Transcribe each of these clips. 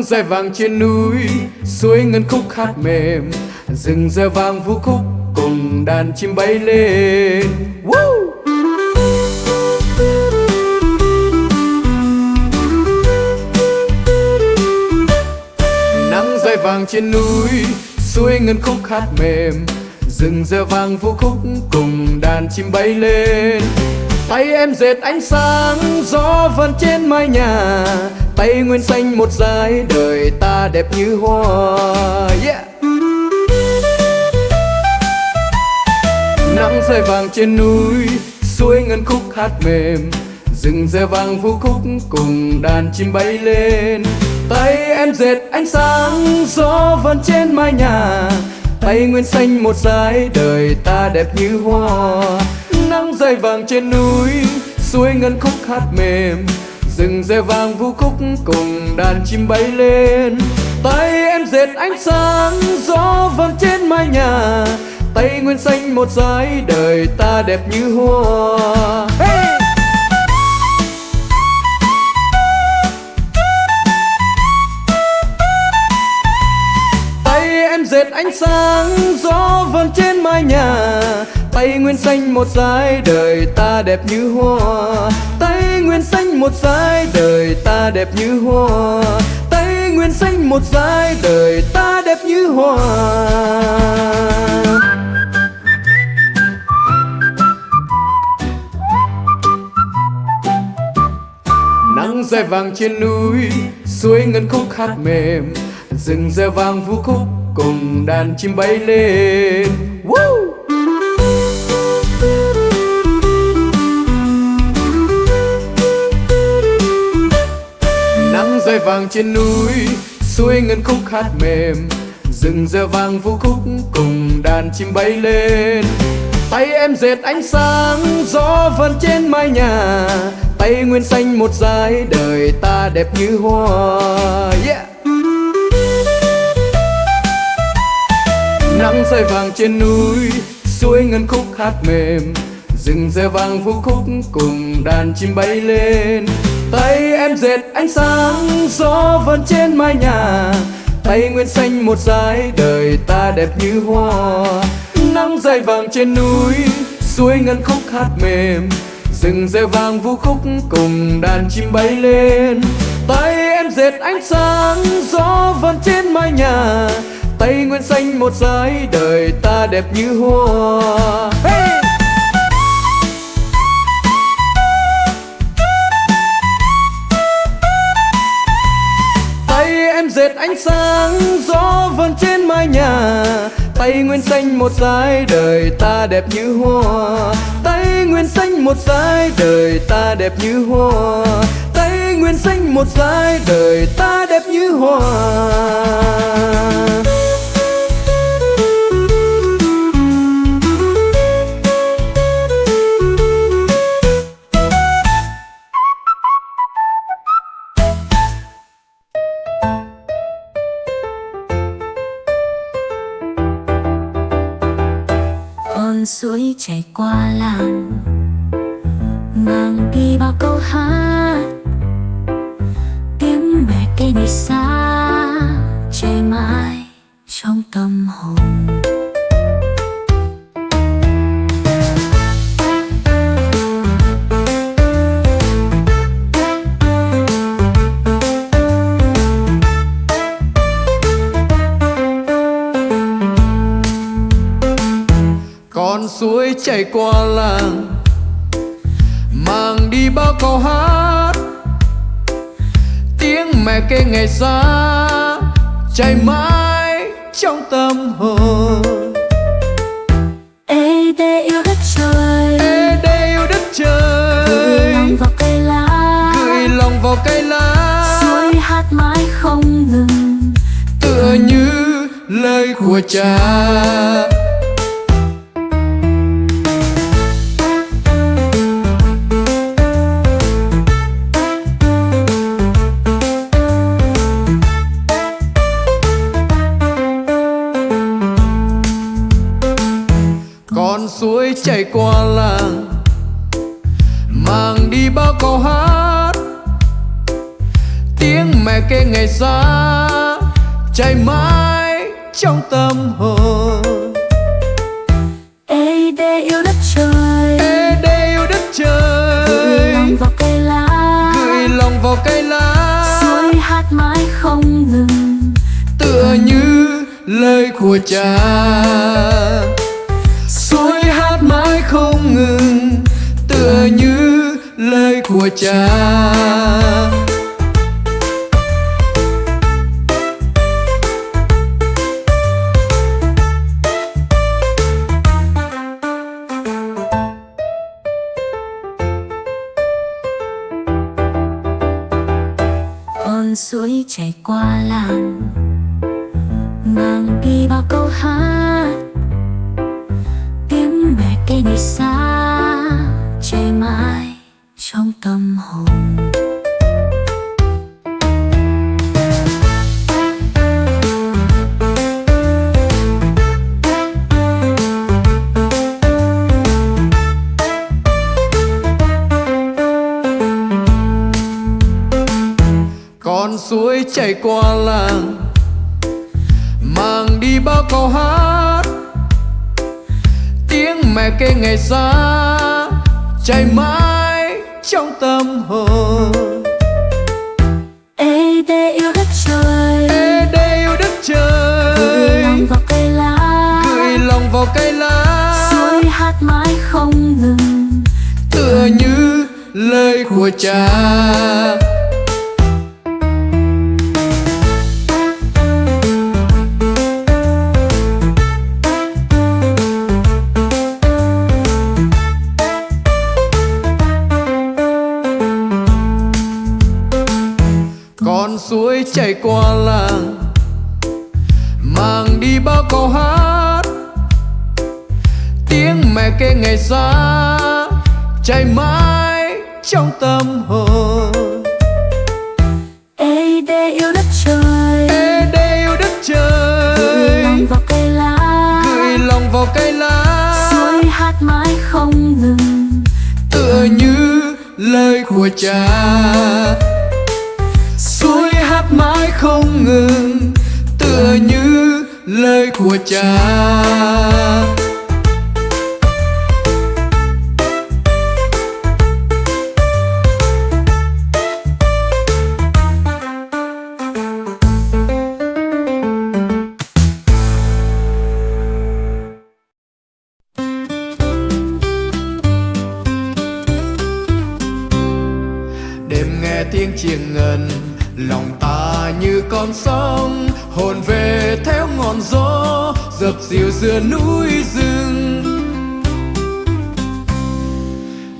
roi vàng trên núi, suối ngân khúc hát mềm, rừng rêu vang vũ khúc cùng đàn chim bay lên. Woo! Nắng roi vàng trên núi, suối ngân khúc hát mềm, rừng rêu vang vũ khúc cùng đàn chim bay lên. Tay em dệt ánh sáng, gió vần trên mái nhà, tay nguyên xanh một dải, đời ta đẹp như hoa. Yeah! Nắng rơi vàng trên núi, suối ngân khúc hát mềm, rừng rêu vang vũ khúc cùng đàn chim bay lên. Tay em dệt ánh sáng, gió vần trên mái nhà, tay nguyên xanh một dải, đời ta đẹp như hoa. Nắng rơi vàng trên núi, suối ngân khúc hát mềm, rừng rêu vang vũ khúc cùng đàn chim bay lên. Tay em dệt ánh sáng, gió vần trên mái nhà, tay nguyên xanh một dải, đời ta đẹp như hoa. Hey! Tay em dệt ánh sáng, gió vần trên mái nhà, tay nguyên xanh một dải, đời ta đẹp như hoa. Tay nguyên xanh một dải, đời ta đẹp như hoa. Tay nguyên xanh một dải, đời ta đẹp như hoa. Nắng roi vàng trên núi, suối ngân khúc hát mềm, rừng rêu vang vũ khúc cùng đàn chim bay lên. Woo! Nắng roi vàng trên núi, suối ngân khúc hát mềm, rừng rêu vang vũ khúc cùng đàn chim bay lên. Tay em dệt ánh sáng, gió vần trên mái nhà, tay nguyên xanh một dải, đời ta đẹp như hoa. Yeah! Nắng rơi vàng trên núi, suối ngân khúc hát mềm, rừng rêu vang vũ khúc cùng đàn chim bay lên. Tay em dệt ánh sáng, gió vần trên mái nhà, tay nguyên xanh một dải, đời ta đẹp như hoa. Nắng rơi vàng trên núi, suối ngân khúc hát mềm, rừng rêu vang vũ khúc cùng đàn chim bay lên. Tay em dệt ánh sáng, gió vần trên mái nhà, tay nguyên xanh một dải, đời ta đẹp như hoa. Hey! Tay em dệt ánh sáng, gió vần trên mái nhà, tay nguyên xanh một dải, đời ta đẹp như hoa. Tay nguyên xanh một dải, đời ta đẹp như hoa. Tay nguyên xanh một dải, đời ta đẹp như hoa. Con suối chảy qua làng, mang đi bao câu hát. Tiếng mẹ kể đi xa, chạy mãi trong tâm hồn. Con suối chảy qua làng, mang đi bao câu hát. Tiếng mẹ kể ngày xa, chạy mãi trong tâm hồn. Ê đê yêu đất trời, Ê đê yêu đất trời, gửi lòng vào cây lá, gửi lòng vào cây lá. suối hát mãi không ngừng, tựa như lời của cha. Con suối chảy qua làng, mang đi bao câu hát. Tiếng mẹ kể ngày xa cháy mãi trong tâm hồn. Ê đê yêu đất trời, Ê đê yêu đất trời, gửi lòng vào cây lá, gửi lòng vào cây lá, suối hát mãi không ngừng, tựa như lời của cha. Suối hát mãi không ngừng, tựa như lời của cha. con suối chảy qua làng, mang đi bao câu hát. Tiếng mẹ kể ngày xa chảy mãi trong tâm hồn. Con suối chảy qua làng, mang đi bao câu hát. Tiếng mẹ kể ngày xa chảy mãi trong tâm hồn. Ê đê yêu đất trời, Ê đê yêu đất gửi trời, lòng vào cây lá, gửi lòng vào cây lá, suối hát mãi không ngừng, tựa như lời của cha. Con suối chảy qua làng, mang đi bao câu hát. Tiếng mẹ kể ngày xa chảy mãi trong tâm hồn. Ê đê yêu đất trời, Ê đê yêu đất gửi trời, lòng vào cây lá, gửi lòng vào cây lá, suối hát mãi không ngừng, tựa như lời của cha. Suối hát mãi không ngừng, tựa như lời của cha. Đêm nghe tiếng chiêng ngân, lòng ta như con sóng hồn về theo ngọn gió dập dìu giữa núi rừng.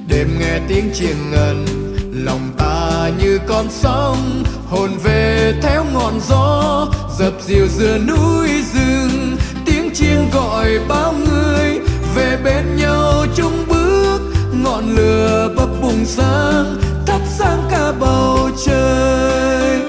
Đêm nghe tiếng chiêng ngân, lòng ta như con sóng hồn về theo ngọn gió dập dìu giữa núi rừng. Tiếng chiêng gọi bao người về bên nhau chung bước, ngọn lửa bập bùng sáng thắp sáng cả bầu trời.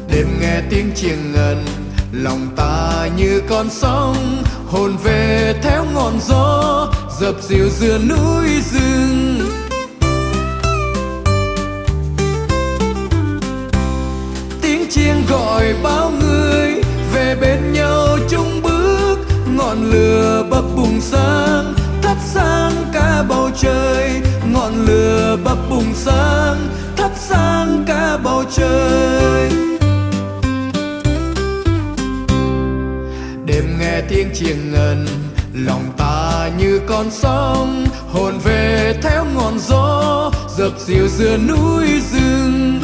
Đêm nghe tiếng chiêng ngân, lòng ta như con sóng hồn về theo ngọn gió dập dìu giữa núi rừng. Tiếng chiêng gọi bao người về bên nhau chung bước, ngọn lửa bập bùng sáng thắp sáng cả bầu trời. Ngọn lửa bập bùng sáng thắp sáng cả bầu trời. Đêm nghe tiếng chiêng ngân, lòng ta như con sóng hồn về theo ngọn gió dập dìu giữa núi rừng.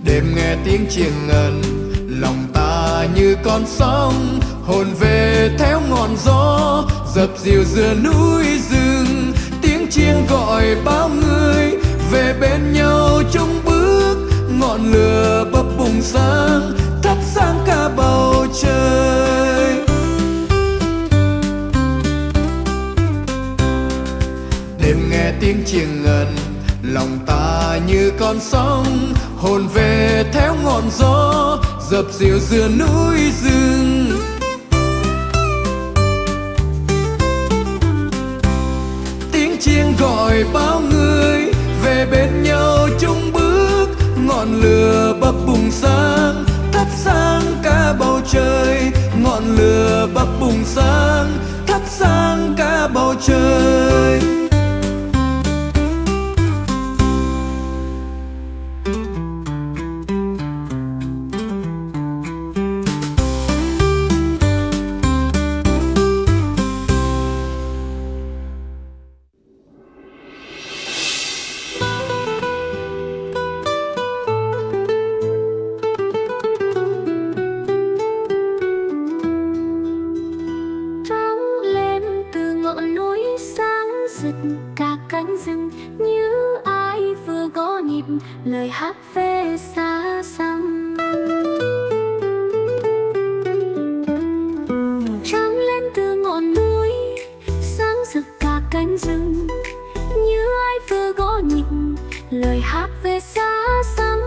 Đêm nghe tiếng chiêng ngân, lòng ta như con sóng hồn về theo ngọn gió dập dìu giữa núi rừng. Tiếng chiêng gọi bao người về bên nhau chung bước, ngọn lửa bập bùng sáng thắp sáng cả bầu trời. Đêm nghe tiếng chiêng ngân, lòng ta như con sóng hồn về theo ngọn gió dập dìu giữa núi rừng. Tiếng chiêng gọi bao người về bên nhau chung bước. Ngọn lửa bập bùng sáng, thắp sáng cả bầu trời. Ngọn lửa bập bùng sáng, thắp sáng cả bầu trời. Cả cánh rừng như ai vừa gõ nhịp lời hát về xa xăm. Trắng lên từ ngọn núi, sáng rực cả cánh rừng như ai vừa gõ nhịp lời hát về xa xăm.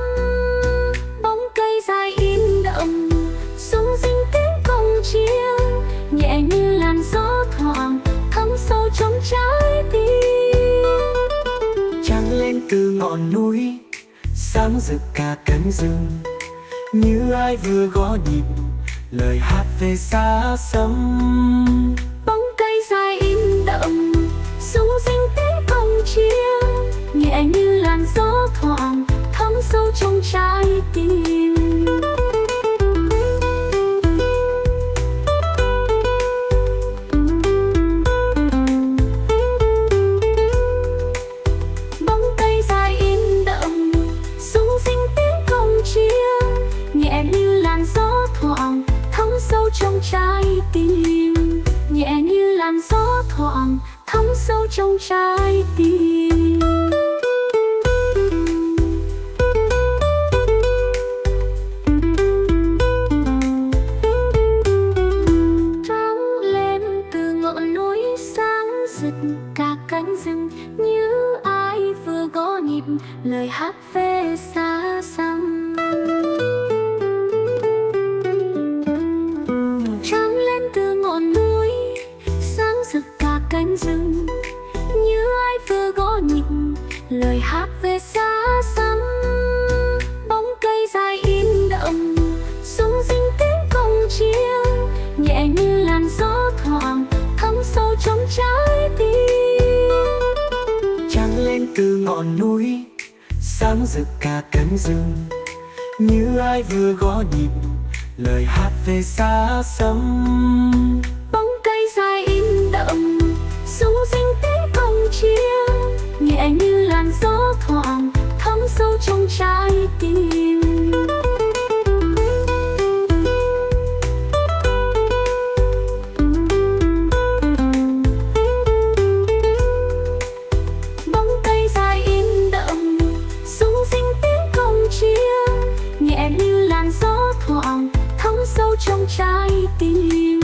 Bóng cây dài im đậm, rung rinh tiếng cồng chiêng, nhẹ như làn gió thoảng thấm sâu trong trái tim. Trăng lên từ ngọn núi, sáng rực cả cánh rừng như ai vừa gõ nhịp lời hát về xa xăm. Bóng cây dài im đậm, rung rinh tiếng cồng chiêng, nhẹ như làn gió thoảng thấm sâu trong trái tim. Trong trái tim, nhẹ như làn gió thoảng thấm sâu trong trái tim. Trắng lên từ ngọn núi, sáng rực cả cánh rừng như ai vừa gõ nhịp lời hát về xa xăm. Cánh rừng như ai vừa gõ nhịp lời hát về xa xăm. Bóng cây dài im đậm, rung rinh tiếng cồng chiêng, nhẹ như làn gió thoảng thấm sâu trong trái tim. Trăng lên từ ngọn núi, sáng rực cả cánh rừng như ai vừa gõ nhịp lời hát về xa xăm. Bóng cây dài im đậm, rung rinh tiếng cồng chiêng, nhẹ như làn gió thoảng thấm sâu trong trái tim. Bóng cây dài im đậm, rung rinh tiếng cồng chiêng, nhẹ như làn gió thoảng thấm sâu trong trái tim.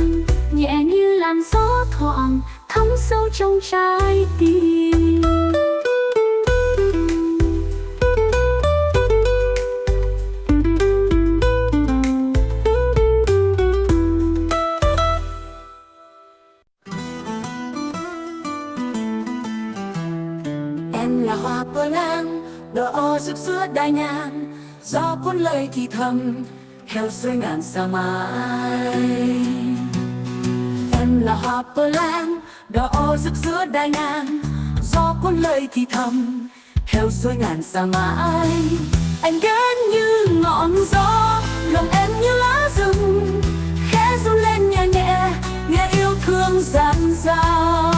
Nhẹ như làn gió thoảng thấm sâu trong trái tim. Em là hoa bờ lan, đỏ rực giữa đại ngàn, gió cuốn lời thì thầm theo xuôi ngàn xa mãi. Em là hoa bờ lan, đỏ rực giữa đại ngàn, gió cuốn lời thì thầm theo xuôi ngàn xa mãi. Anh đến như ngọn gió, lòng em như lá rừng, khẽ rung lên nhẹ nhẹ, nghe yêu thương dạt dào.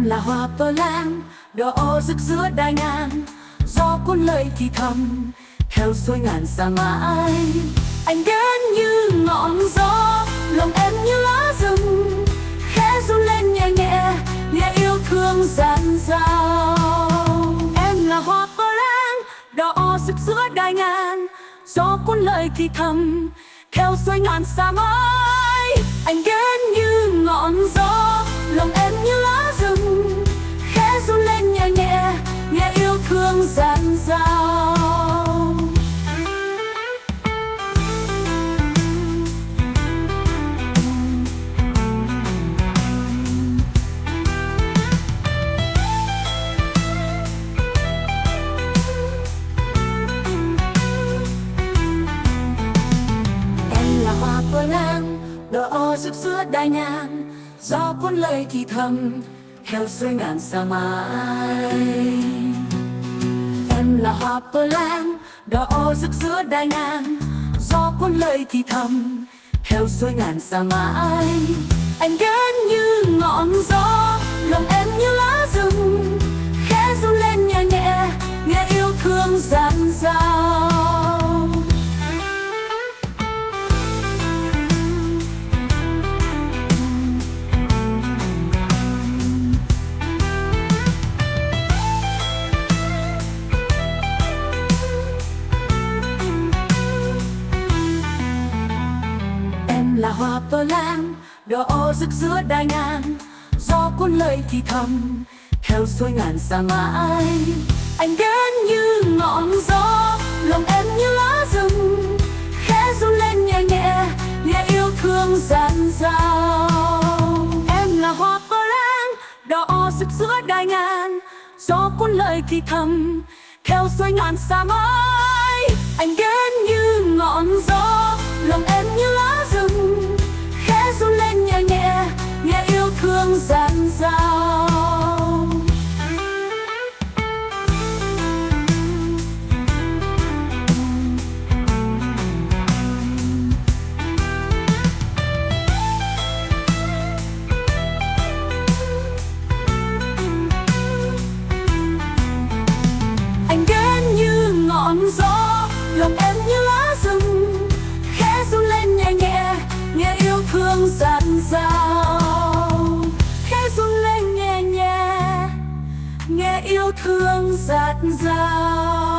Là hoa bờ lan, đỏ rực giữa đại ngàn, gió cuốn lời thì thầm theo xuôi ngàn xa mãi. Anh đến như ngọn gió, lòng em như lá rừng, khẽ rung lên nhẹ nhẹ, nghe yêu thương dạt dào. Em là hoa bờ lan, đỏ rực giữa đại ngàn, gió cuốn lời thì thầm theo xuôi ngàn xa mãi. Anh đến như ngọn gió, lòng em như lá rừng khẽ run lên nhẹ nhẹ, nghe yêu thương dạt dào. Hoa bờ lang đỏ rực giữa đại ngàn, gió cuốn lời thì thầm theo xuôi ngàn xa mãi. Em là hoa bờ lang đỏ rực giữa đại ngàn, gió cuốn lời thì thầm theo xuôi ngàn xa mãi. Anh đến như ngọn gió, lòng em như lá rừng khẽ run lên nhẹ nhẹ, nghe yêu thương dạt dào. Là hoa bờ lang đỏ rực giữa đại ngàn, gió cuốn lời thì thầm theo xuôi ngàn xa mãi. Anh đến như ngọn gió, lòng em như lá rừng khẽ run lên nhẹ nhẹ, nghe yêu thương dạt dào. Em là hoa bờ lang đỏ rực giữa đại ngàn, gió cuốn lời thì thầm theo xuôi ngàn xa mãi. Anh đến như ngọn gió, lòng em như lá rừng khẽ run lên nhẹ nhẹ, nghe yêu thương dạt dào. Anh đến như ngọn gió, lòng em như lá rừng khẽ run lên nhẹ nhẹ, nghe yêu thương dạt dào. Khẽ run lên nhẹ nhẹ, nghe yêu thương dạt dào.